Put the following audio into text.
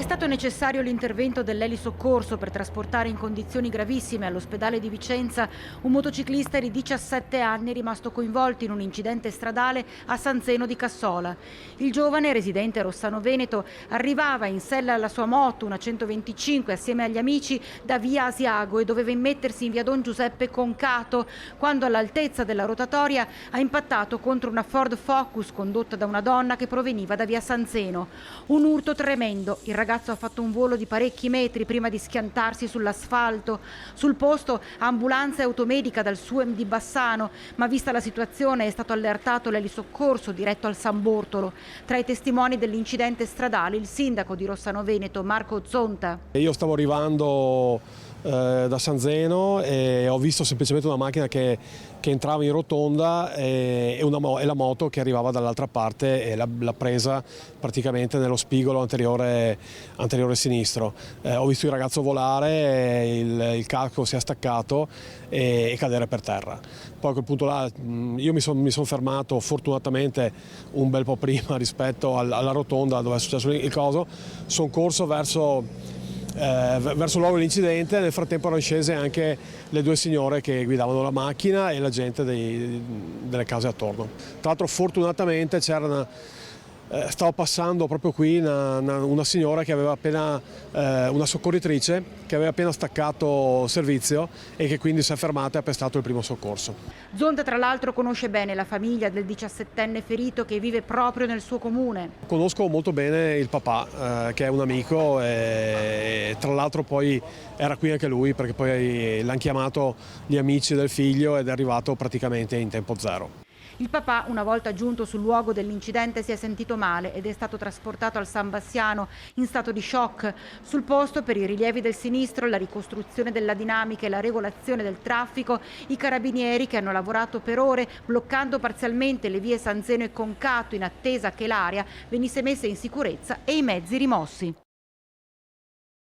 stato necessario l'intervento dell'elisoccorso per trasportare in condizioni gravissime all'ospedale di Vicenza un motociclista di 17 anni rimasto coinvolto in un incidente stradale a San Zeno di Cassola. Il giovane, residente a Rossano Veneto, arrivava in sella alla sua moto, una 125, assieme agli amici da via Asiago e doveva immettersi in via Don Giuseppe Concato, quando all'altezza della rotatoria ha impattato contro una Ford Focus condotta da una donna che proveniva da via San Zeno. Un urto tremendo. Il ragazzo ha fatto un volo di parecchi metri prima di schiantarsi sull'asfalto. Sul posto ambulanza e automedica dal SUEM di Bassano, ma vista la situazione è stato allertato l'elisoccorso diretto al San Bortolo. Tra i testimoni dell'incidente stradale il sindaco di Rossano Veneto, Marco Zonta. Io stavo arrivando da San Zeno e ho visto semplicemente una macchina che entrava in rotonda e la moto che arrivava dall'altra parte e l'ha presa praticamente nello spigolo anteriore sinistro. Ho visto il ragazzo volare, il casco si è staccato e cadere per terra. Poi a quel punto là io mi son fermato fortunatamente un bel po' prima rispetto alla rotonda dove è successo il coso, sono corso verso il luogo dell'incidente. Nel frattempo erano scese anche le due signore che guidavano la macchina e la gente delle case attorno. Tra l'altro fortunatamente stava passando proprio qui una signora che aveva appena, una soccorritrice che aveva appena staccato servizio e che quindi si è fermata e ha prestato il primo soccorso. Zonta tra l'altro conosce bene la famiglia del 17enne ferito che vive proprio nel suo comune. Conosco molto bene il papà che è un amico e tra l'altro poi era qui anche lui perché poi l'hanno chiamato gli amici del figlio ed è arrivato praticamente in tempo zero. Il papà, una volta giunto sul luogo dell'incidente, si è sentito male ed è stato trasportato al San Bassiano in stato di shock. Sul posto, per i rilievi del sinistro, la ricostruzione della dinamica e la regolazione del traffico, i carabinieri che hanno lavorato per ore bloccando parzialmente le vie San Zeno e Concato in attesa che l'area venisse messa in sicurezza e i mezzi rimossi.